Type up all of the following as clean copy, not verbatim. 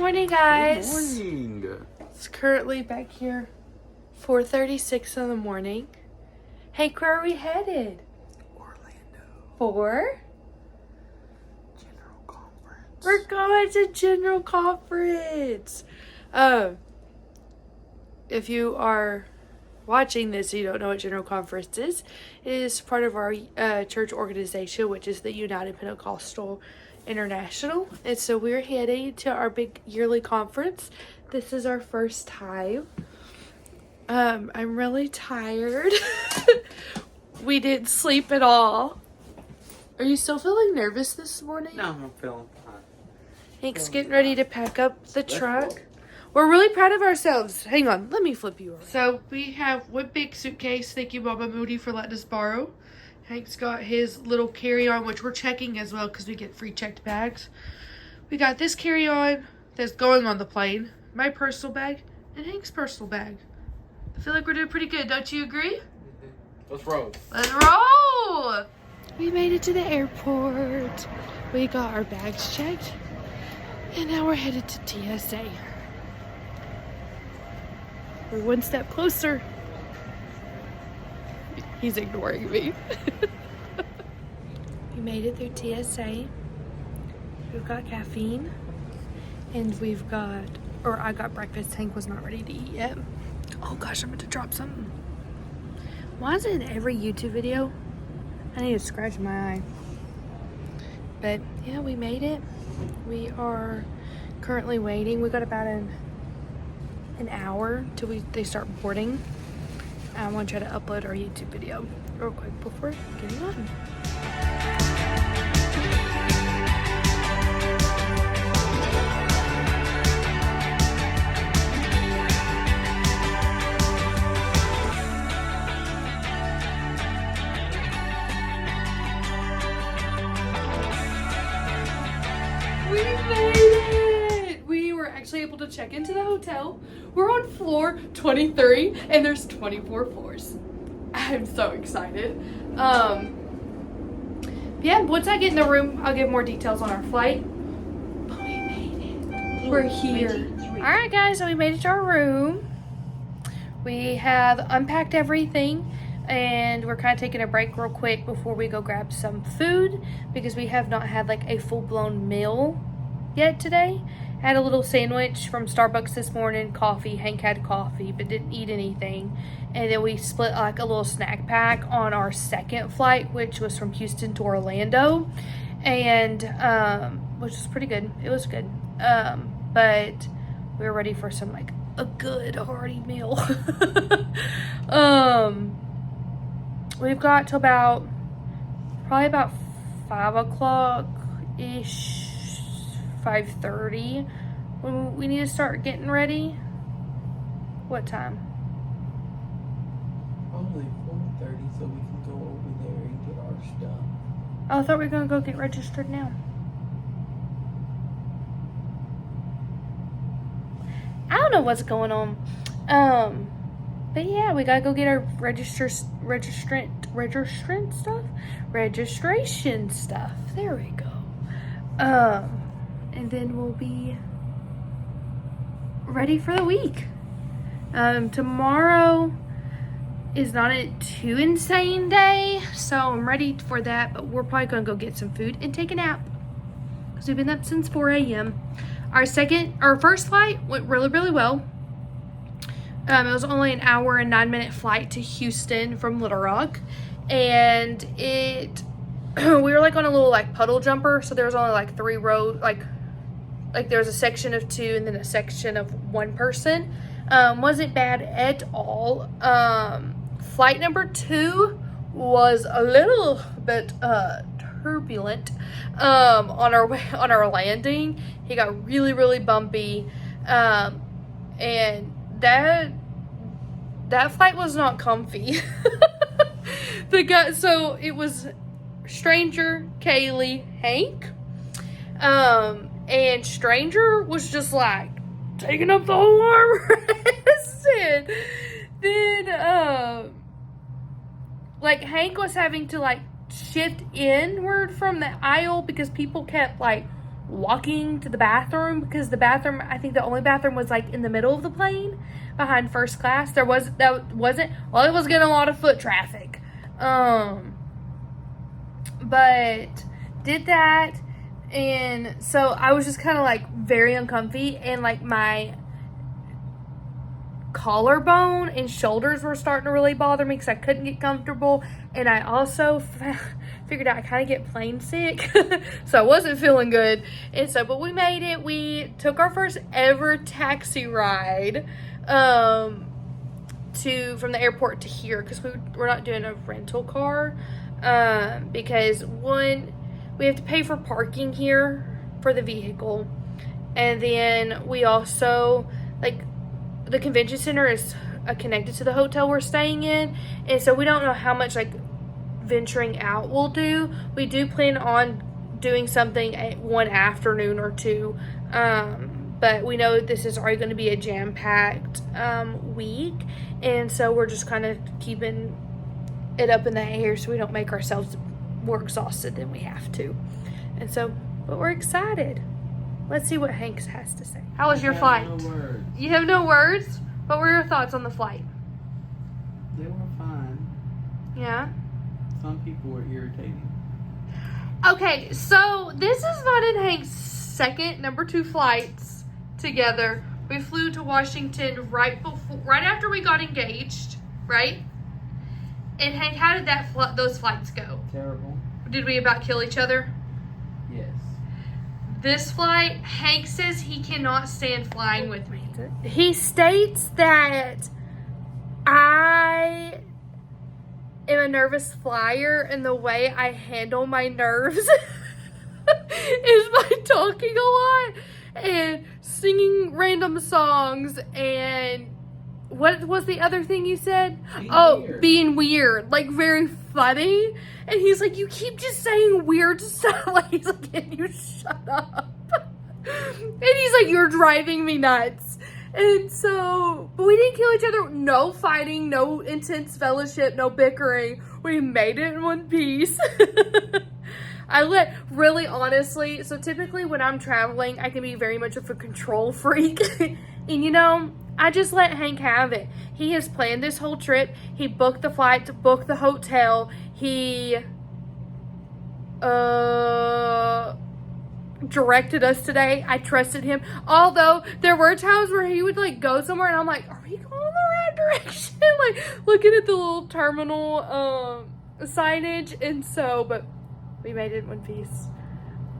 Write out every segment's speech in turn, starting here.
morning, guys. Good morning. It's currently back here, 4:36 in the morning. Hank, where are we headed? Orlando. For? General Conference. We're going to General Conference. If you are watching this and you don't know what General Conference is, it is part of our church organization, which is the United Pentecostal International. And so we're heading to our big yearly conference. This is our first time. I'm really tired. We didn't sleep at all. Are you still feeling nervous this morning? No, I'm feeling fine. Hank's getting ready to pack up the truck. We're really proud of ourselves. Hang on, let me flip you over. So we have one big suitcase. Thank you, Mama Moody, for letting us borrow. Hank's got his little carry-on, which we're checking as well because we get free checked bags. We got this carry-on that's going on the plane, my personal bag, and Hank's personal bag. I feel like we're doing pretty good. Don't you agree? Let's roll. Let's roll! We made it to the airport. We got our bags checked. And now we're headed to TSA. We're one step closer. He's ignoring me. We made it through TSA. We've got caffeine. And we've got, or I got breakfast. Hank was not ready to eat yet. Oh gosh, I'm about to drop something. Why is it in every YouTube video? I need to scratch my eye. But yeah, we made it. We are currently waiting. We got about an hour till they start boarding. I want to try to upload our YouTube video real quick before getting on. We made it! We were actually able to check into the hotel. We're on floor 23 and there's 24 floors. I'm so excited. Yeah, once I get in the room, I'll give more details on our flight. But we made it. We're here. Alright guys, so we made it to our room. We have unpacked everything. And we're kind of taking a break real quick before we go grab some food because we have not had like a full-blown meal yet today. I had a little sandwich from Starbucks this morning, coffee. Hank had coffee but didn't eat anything. And then we split like a little snack pack on our second flight, which was from Houston to Orlando. And which was pretty good. It was good. But we were ready for some like a good hearty meal. We've got till probably about 5 o'clock-ish, 5:30. When we need to start getting ready. What time? Probably 4:30, so we can go over there and get our stuff. Oh, I thought we were going to go get registered now. I don't know what's going on. But yeah, we gotta go get our registration stuff. There we go. And then we'll be ready for the week. Tomorrow is not a too insane day, so I'm ready for that. But we're probably gonna go get some food and take a nap because we've been up since 4 a.m. Our first flight went really, really well. It was only an hour and 9-minute flight to Houston from Little Rock. And we were like on a little like puddle jumper. So there was only like 3 rows, like there was a section of 2 and then a section of 1 person. Wasn't bad at all. Flight number 2 was a little bit turbulent on our landing. He got really, really bumpy. And that flight was not comfy. So it was Stranger, Kaylee, Hank, and Stranger was just like taking up the whole armrest. And then like Hank was having to like shift inward from the aisle because people kept like walking to the bathroom, because the bathroom, I think the only bathroom was like in the middle of the plane behind first class. It was getting a lot of foot traffic. But did that, and so I was just kind of like very uncomfy, and like my collarbone and shoulders were starting to really bother me because I couldn't get comfortable. And I also figured out I kind of get plane sick, so I wasn't feeling good. And so, but we made it. We took our first ever taxi ride from the airport to here, because we're not doing a rental car, because one, we have to pay for parking here for the vehicle, and then we also, like, the convention center is connected to the hotel we're staying in, and so we don't know how much like venturing out we'll do. We do plan on doing something at one afternoon or two, but we know this is already going to be a jam-packed week, and so we're just kind of keeping it up in the air so we don't make ourselves more exhausted than we have to. And so, but we're excited. Let's see what Hank has to say. How was your flight? No words. You have no words? What were your thoughts on the flight? They were fine. Yeah? Some people were irritating. Okay, so this is mine and Hank's second number 2 flights together. We flew to Washington right after we got engaged, right? And Hank, how did those flights go? Terrible. Did we about kill each other? Yes. This flight, Hank says he cannot stand flying with me. He states that I am a nervous flyer, and the way I handle my nerves is by talking a lot and singing random songs. And what was the other thing you said? Being weird, like very funny. And he's like, you keep just saying weird stuff. Like, he's like, can you shut up? And he's like, you're driving me nuts. And but we didn't kill each other. No fighting, no intense fellowship, no bickering. We made it in one piece. Really honestly, so typically when I'm traveling, I can be very much of a control freak. And I just let Hank have it. He has planned this whole trip. He booked the flights, booked the hotel. He directed us today. I trusted him. Although there were times where he would like go somewhere and I'm like, are we going the right direction? Like looking at the little terminal signage. And so, but we made it in one piece.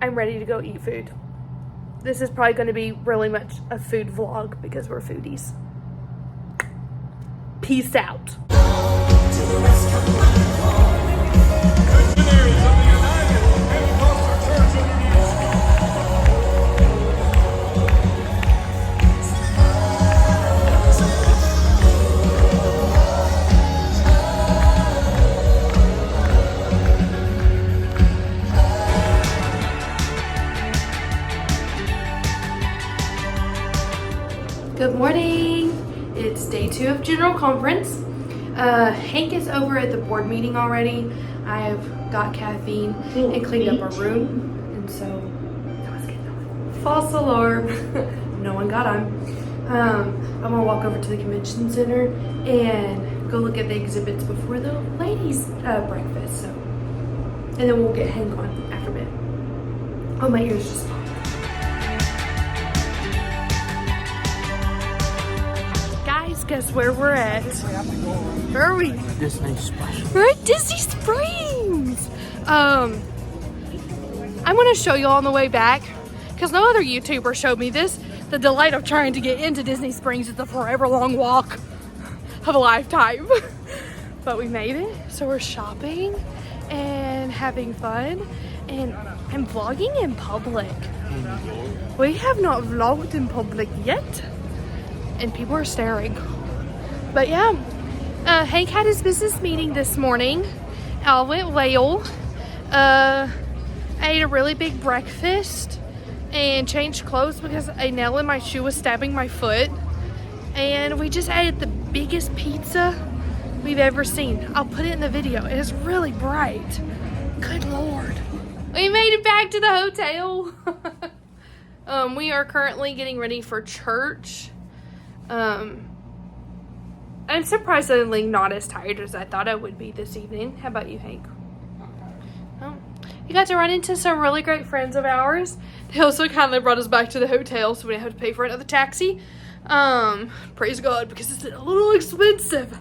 I'm ready to go eat food. This is probably going to be really much a food vlog because we're foodies. Peace out. Good morning. It's day 2 of General Conference. Hank is over at the board meeting already. I have got caffeine and cleaned up our room. And so, that was getting false alarm. No one got on. I'm gonna walk over to the convention center and go look at the exhibits before the ladies' breakfast. So, and then we'll get Hank on after bed. Oh, my ears just popped. Guess where we're at? Where are we? Disney Springs. We're at Disney Springs. I'm gonna show you all on the way back because no other YouTuber showed me this. The delight of trying to get into Disney Springs is a forever long walk of a lifetime. But we made it, so we're shopping and having fun. And I'm vlogging in public. We have not vlogged in public yet. And people are staring. But yeah, Hank had his business meeting this morning. All went well. I ate a really big breakfast and changed clothes because a nail in my shoe was stabbing my foot. And we just ate the biggest pizza we've ever seen. I'll put it in the video. It is really bright. Good Lord. We made it back to the hotel. We are currently getting ready for church. I'm surprisingly not as tired as I thought I would be this evening. How about you, Hank? Oh, we got to run into some really great friends of ours. They also kindly brought us back to the hotel, so we didn't have to pay for another taxi. Praise God, because it's a little expensive.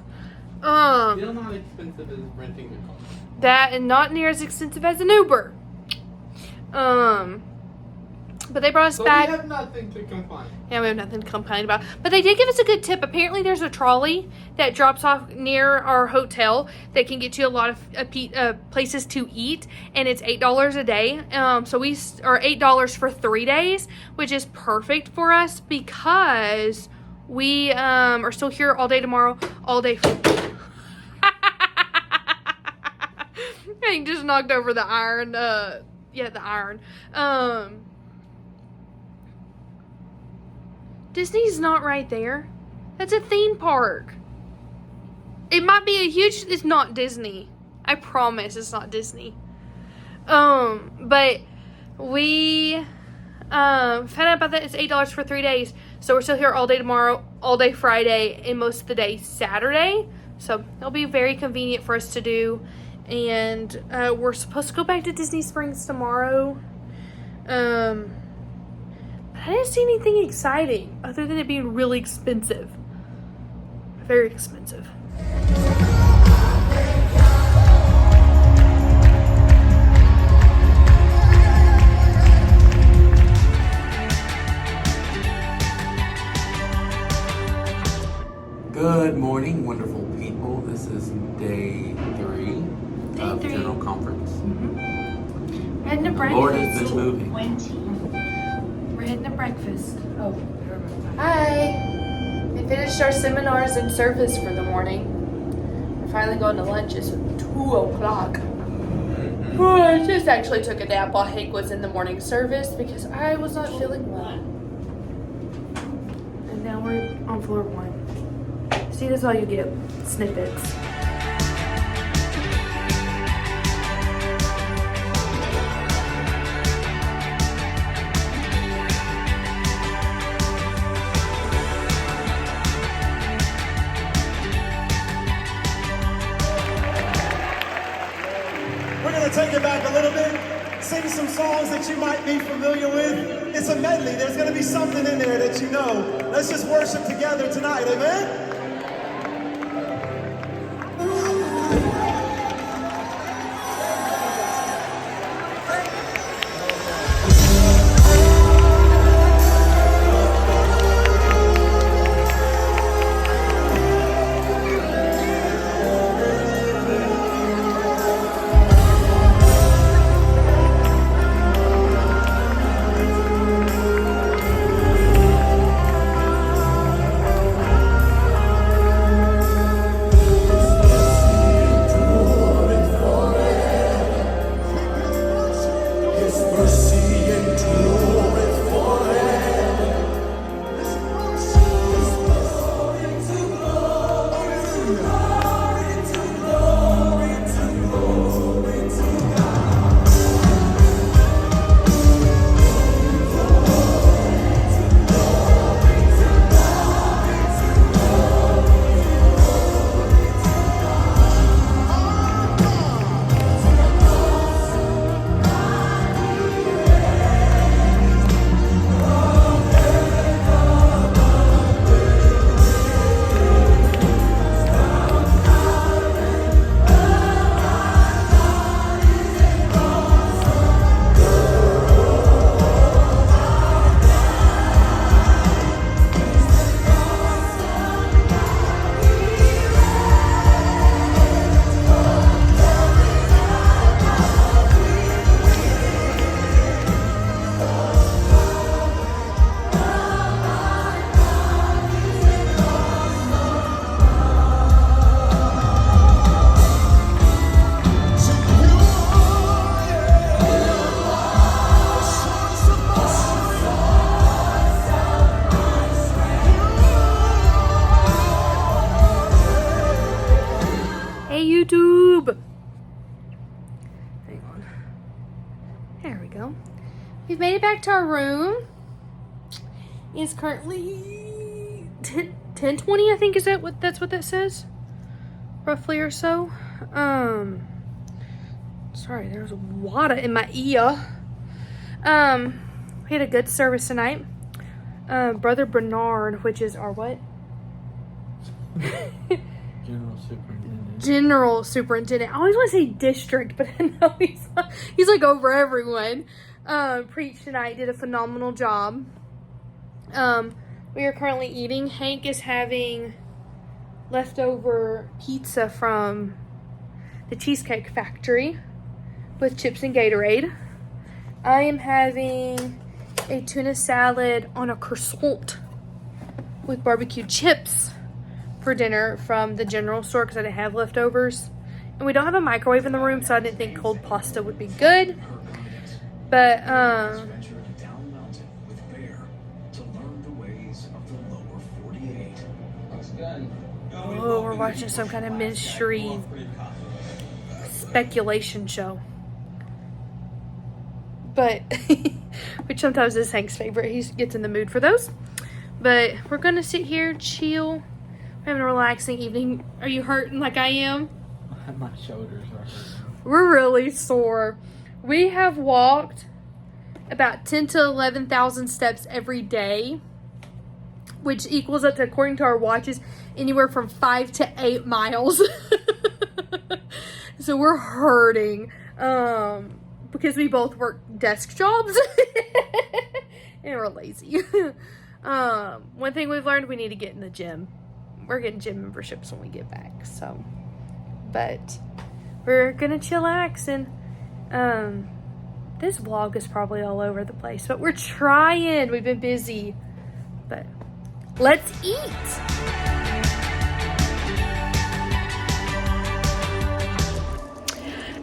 Still not expensive as renting a car. That and not near as expensive as an Uber. But they brought us So back. we have nothing to complain. Yeah, we have nothing to complain about. But they did give us a good tip. Apparently, there's a trolley that drops off near our hotel that can get you a lot of places to eat, and it's $8 a day. So we are $8 for 3 days, which is perfect for us because we are still here all day tomorrow, all day. I just knocked over the iron. The iron. Disney's not right there. That's a theme park. It might be a huge... It's not Disney. I promise it's not Disney. But we found out about that. It's $8 for 3 days. So we're still here all day tomorrow, all day Friday, and most of the day Saturday. So it'll be very convenient for us to do. And we're supposed to go back to Disney Springs tomorrow. I didn't see anything exciting other than it being really expensive. Very expensive. Good morning, wonderful people. This is day 3 of Day 3. General Conference. We're heading to The breakfast. Lord has been moving. We're heading to breakfast. Oh, hi. We finished our seminars and service for the morning. We're finally going to lunch. It's 2 o'clock. Oh, I just actually took a nap while Hank was in the morning service because I was not feeling well. And now we're on floor 1. See, that's all you get. Snippets. We're going to take it back a little bit, sing some songs that you might be familiar with. It's a medley. There's going to be something in there that you know. Let's just worship together tonight, amen? YouTube. Hang on. There we go. We've made it back to our room. is currently 10:20, I think. Is that what that says? Roughly or so. Sorry, there's water in my ear. We had a good service tonight. Brother Bernard, which is our what? General superintendent. I always want to say district, but I know he's like over everyone. Preached tonight, did a phenomenal job. We are currently eating. Hank is having leftover pizza from the Cheesecake Factory with chips and Gatorade. I am having a tuna salad on a croissant with barbecue chips for dinner from the general store because I didn't have leftovers. And we don't have a microwave in the room, so I didn't think cold pasta would be good. But, oh, we're watching some kind of mystery speculation show. But, which sometimes is Hank's favorite. He gets in the mood for those. But we're going to sit here, chill. We're having a relaxing evening. Are you hurting like I am? My shoulders are hurting. We're really sore. We have walked about 10 to 11,000 steps every day, which equals up to, according to our watches, anywhere from 5 to 8 miles. So we're hurting. Because we both work desk jobs and we're lazy. One thing we've learned, we need to get in the gym. We're getting gym memberships when we get back. So, but we're gonna chillax, and this vlog is probably all over the place, but we're trying. We've been busy, but let's eat.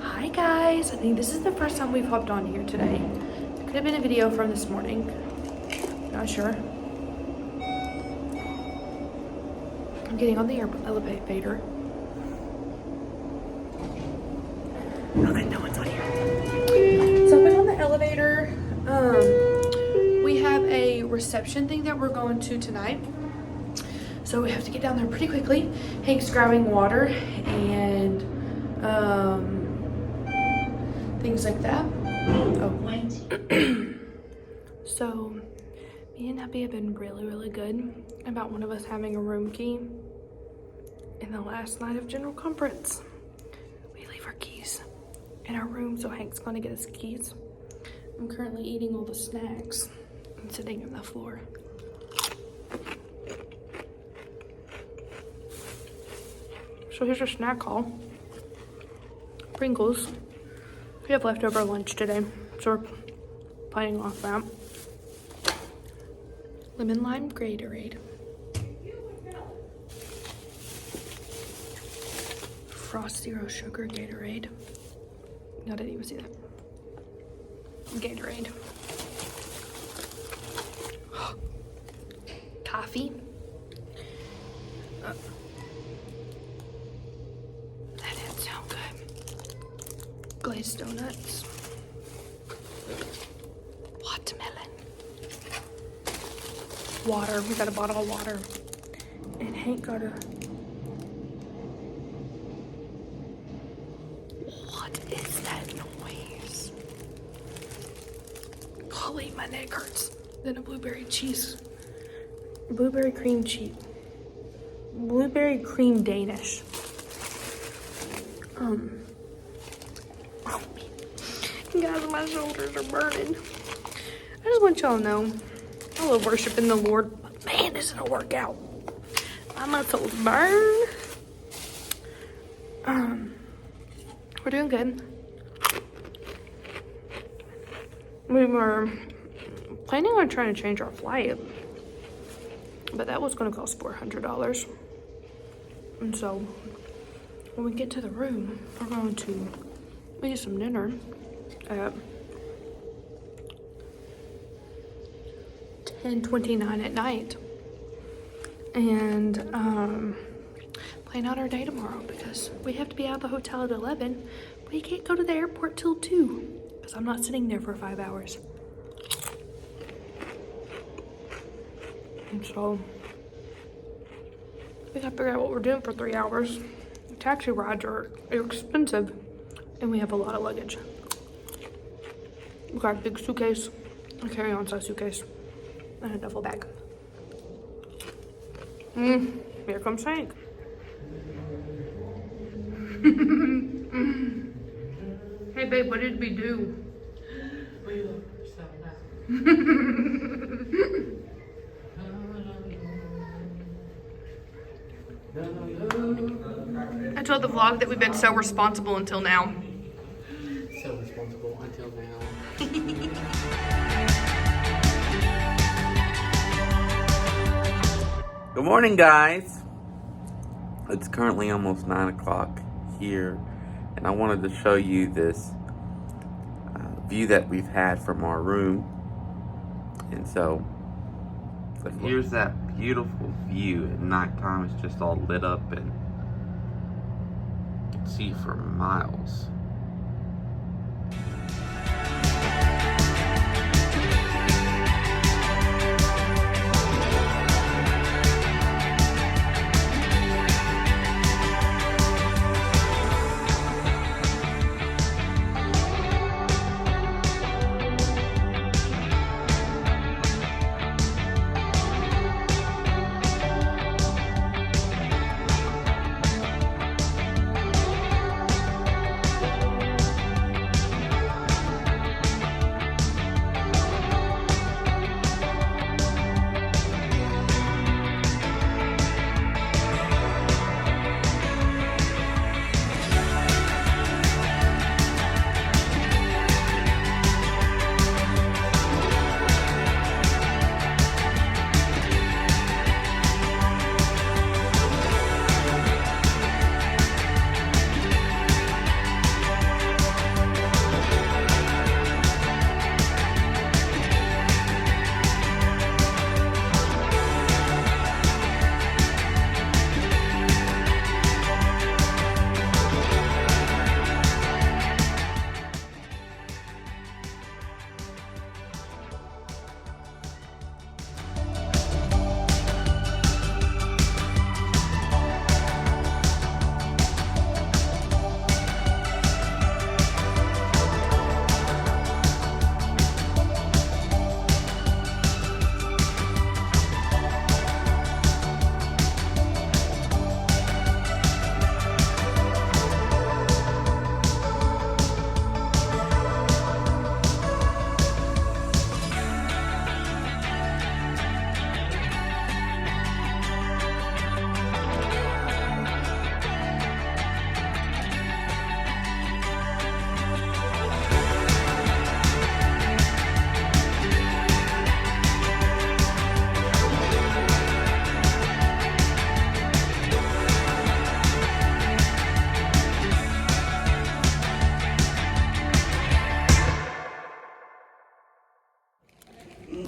Hi guys, I think this is the first time we've hopped on here today. It could have been a video from this morning. Not sure. I'm getting on the elevator. Okay, no one's on here. So I've been on the elevator. We have a reception thing that we're going to tonight. So we have to get down there pretty quickly. Hank's grabbing water and things like that. Oh. So me and Abby have been really good about one of us having a room key in the last night of general conference. We leave our keys in our room, so Hank's gonna get his keys. I'm currently eating all the snacks and sitting on the floor. So here's your snack haul. Pringles. We have leftover lunch today, so we're playing off that. Lemon lime Gatorade. Frost Zero Sugar Gatorade. No, I didn't even see that. Gatorade. Coffee. That didn't sound good. Glazed donuts. Watermelon. Water. We got a bottle of water. And Hank got a... What is that noise? Golly, my neck hurts. Then a blueberry Danish. Oh, guys, my shoulders are burning. I just want y'all to know, I love worshiping the Lord, but man, this is a workout. My muscles burn. We're doing good. We were planning on trying to change our flight, but that was going to cost $400. And so when we get to the room, we're going to eat some dinner at 10:29 at night, and plan out our day tomorrow because we have to be out of the hotel at 11. We can't go to the airport till 2 because I'm not sitting there for 5 hours. And so we gotta figure out what we're doing for 3 hours. Taxi rides are expensive, and we have a lot of luggage. We got a big suitcase, a carry-on size suitcase, and a duffel bag. Here comes Hank. Hey babe, what did we do? I told the vlog that we've been so responsible until now. So responsible until now. Good morning, guys. It's currently almost 9 o'clock here, and I wanted to show you this view that we've had from our room. And so here's that beautiful view at nighttime. It's just all lit up and you can see for miles.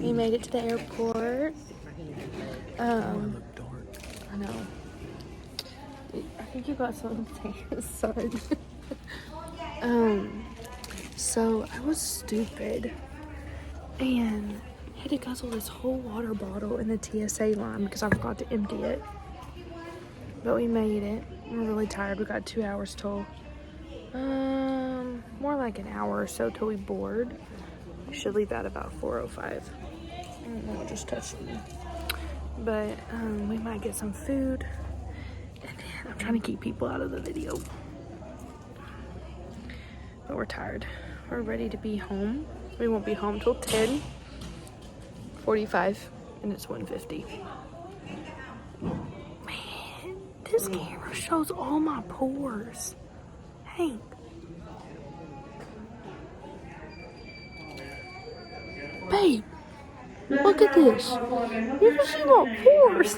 We made it to the airport. I know. I think you got something to say. Sorry. So I was stupid and had to guzzle this whole water bottle in the TSA line because I forgot to empty it. But we made it. We're really tired. We got 2 hours till, more like an hour or so till we board. We should leave at about 4:05. I don't know what just touched me. But we might get some food. And then I'm trying to keep people out of the video. But we're tired. We're ready to be home. We won't be home till 10:45 and it's 1:50. Man, this camera shows all my pores. Hank. Babe, look at this. You can see my pores.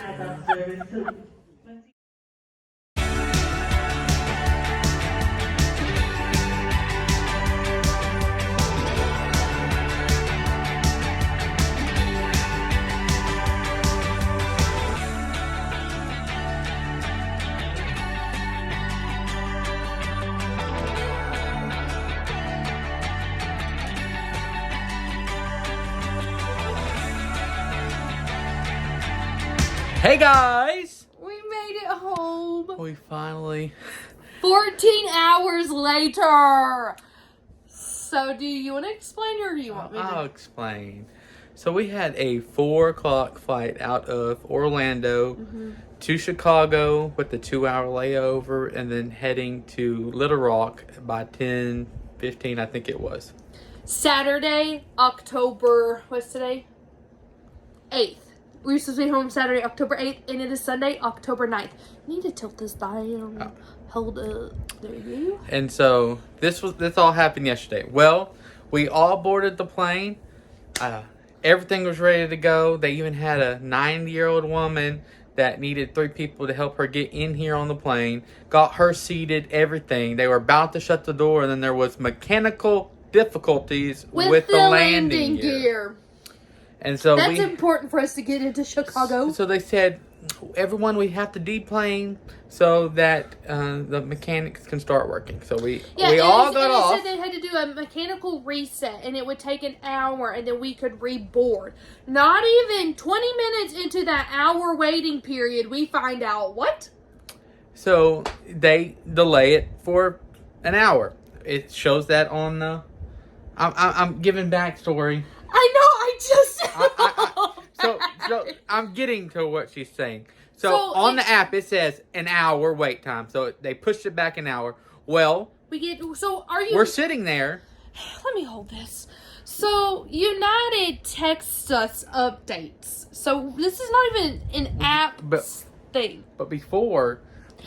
Hey guys! We made it home. We finally... 14 hours later. So do you want to explain or do you want me to? I'll explain. So we had a 4 o'clock flight out of Orlando to Chicago with the 2-hour layover and then heading to Little Rock by 10:15, I think it was. Saturday, October, what's today? 8th. We were supposed to be home Saturday, October 8th, and it is Sunday, October 9th. I need to tilt this down. Oh. Hold up. There you go. And so this all happened yesterday. Well, we all boarded the plane. Everything was ready to go. They even had a 90-year-old woman that needed 3 people to help her get in here on the plane. Got her seated, everything. They were about to shut the door, and then there was mechanical difficulties with the landing gear. And so that's important for us to get into Chicago. So they said, everyone, we have to deplane so that the mechanics can start working. So we all got off. They said they had to do a mechanical reset, and it would take an hour, and then we could reboard. Not even 20 minutes into that hour waiting period, we find out what? So they delay it for an hour. It shows that on the... I'm giving backstory. I know, I just... So I'm getting to what she's saying. So on the app, it says an hour wait time. So they pushed it back an hour. Well, we're sitting there. Let me hold this. So United texts us updates. So this is not even an app thing. But before,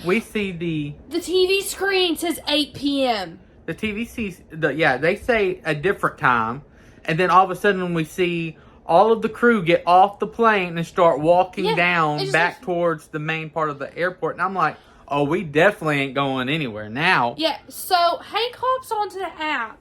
we see the TV screen says 8 p.m. The TV sees they say a different time, and then all of a sudden we see all of the crew get off the plane and start walking down back towards the main part of the airport. And I'm like, oh, we definitely ain't going anywhere now. Yeah, so Hank hops onto the app,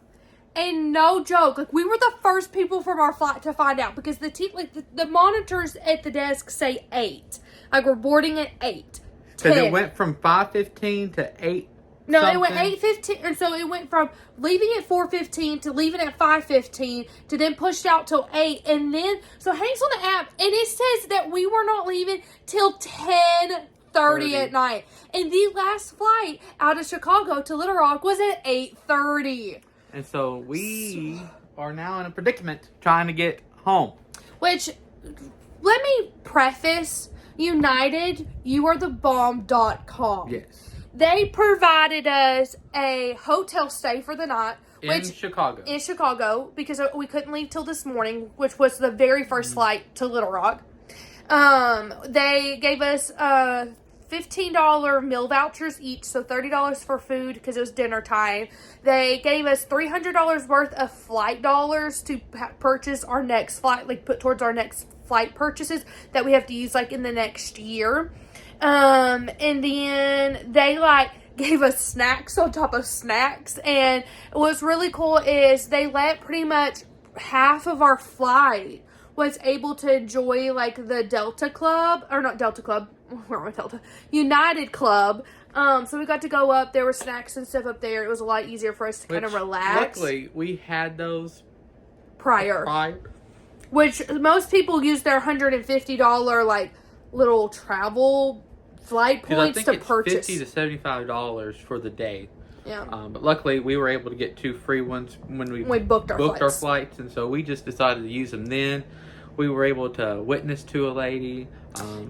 and no joke, like we were the first people from our flight to find out because the monitors at the desk say 8. Like we're boarding at 8. Because it went from 5:15 to 8. No, something. It went 8:15, and so it went from leaving at 4:15 to leaving at 5:15 to then pushed out till 8, and then so Hank's on the app, and it says that we were not leaving till 10:30 at night, and the last flight out of Chicago to Little Rock was at 8:30. And so we are now in a predicament trying to get home. Which, let me preface, United, you are the bomb.com. Yes. They provided us a hotel stay for the night. In Chicago, because we couldn't leave till this morning, which was the very first flight to Little Rock. They gave us $15 meal vouchers each, so $30 for food because it was dinner time. They gave us $300 worth of flight dollars to purchase our next flight, like put towards our next flight purchases that we have to use like in the next year. And then they gave us snacks on top of snacks. And what's really cool is they let pretty much half of our flight was able to enjoy like the Delta Club, or not Delta Club, where am I Delta? United Club. So we got to go up. There were snacks and stuff up there. It was a lot easier for us to kind of relax. Luckily, we had those prior. Which most people use their $150 like little travel flight points to purchase. $50 to $75 for the day. Yeah. But luckily, we were able to get 2 free ones when we booked our flights, and so we just decided to use them then. We were able to witness to a lady.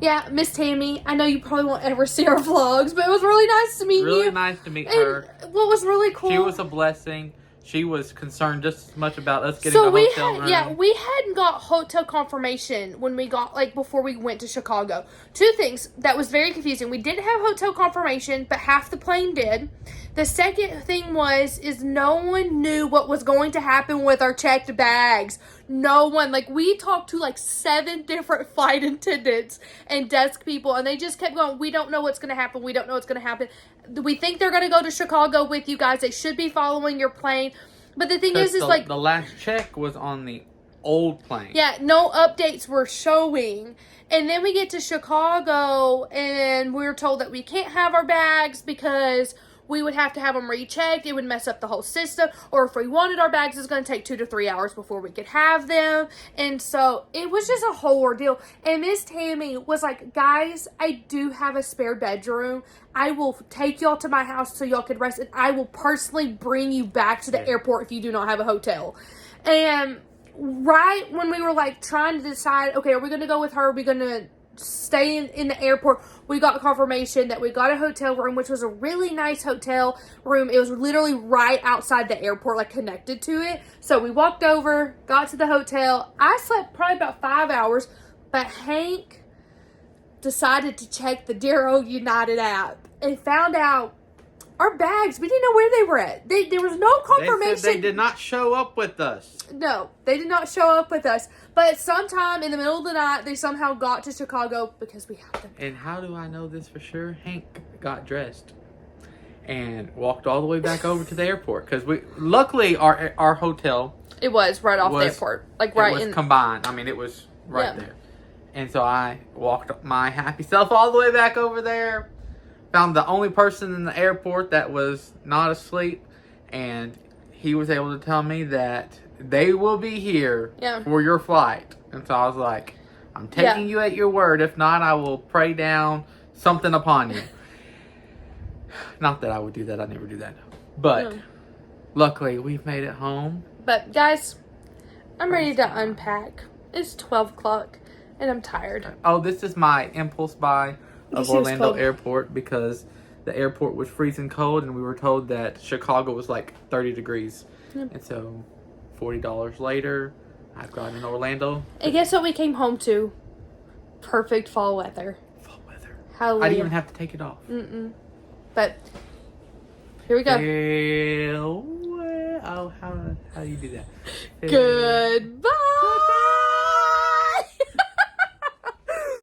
Yeah, Miss Tammy. I know you probably won't ever see our vlogs, but it was really nice to meet you. Really nice to meet her. What was really cool... She was a blessing. She was concerned just as much about us getting a hotel room. Yeah, we hadn't got hotel confirmation when we got, before we went to Chicago. 2 things that was very confusing. We didn't have hotel confirmation, but half the plane did. The second thing is no one knew what was going to happen with our checked bags. No one. We talked to 7 different flight attendants and desk people, and they just kept going, we don't know what's going to happen. We don't know what's going to happen. We think they're going to go to Chicago with you guys. They should be following your plane. But the thing is the last check was on the old plane. Yeah, no updates were showing. And then we get to Chicago, and we were told that we can't have our bags because we would have to have them rechecked. It would mess up the whole system. Or if we wanted our bags, it's going to take 2 to 3 hours before we could have them. And so it was just a whole ordeal. And Miss Tammy was like, guys, I do have a spare bedroom. I will take y'all to my house so y'all could rest. And I will personally bring you back to the airport if you do not have a hotel. And right when we were like trying to decide, okay, are we going to go with her? Are we going to stay in the airport? We got confirmation that we got a hotel room, which was a really nice hotel room. It was literally right outside the airport, like connected to it. So we walked over, got to the hotel. I slept probably about 5 hours, but Hank decided to check the Dear Old United app and found out our bags, we didn't know where they were at. There was no confirmation. They said they did not show up with us. No, they did not show up with us. But sometime in the middle of the night, they somehow got to Chicago because we had them. And how do I know this for sure? Hank got dressed and walked all the way back over to the airport. Because luckily, our hotel... It was right off the airport. Like right in... It was combined. I mean, it was right there. And so I walked my happy self all the way back over there. Found the only person in the airport that was not asleep, and he was able to tell me that they will be here for your flight. And so I was like, I'm taking you at your word. If not, I will pray down something upon you. Not that I would do that. I never do that. But luckily, we've made it home. But guys, I'm ready to unpack. It's 12 o'clock, and I'm tired. Oh, this is my impulse buy of Orlando Airport, because the airport was freezing cold and we were told that Chicago was like 30 degrees. And so $40 later, I've got an Orlando. And guess what we came home to? Perfect fall weather. Fall weather. Hallelujah. I didn't even have to take it off. But here we go. Oh, how do you do that? Goodbye.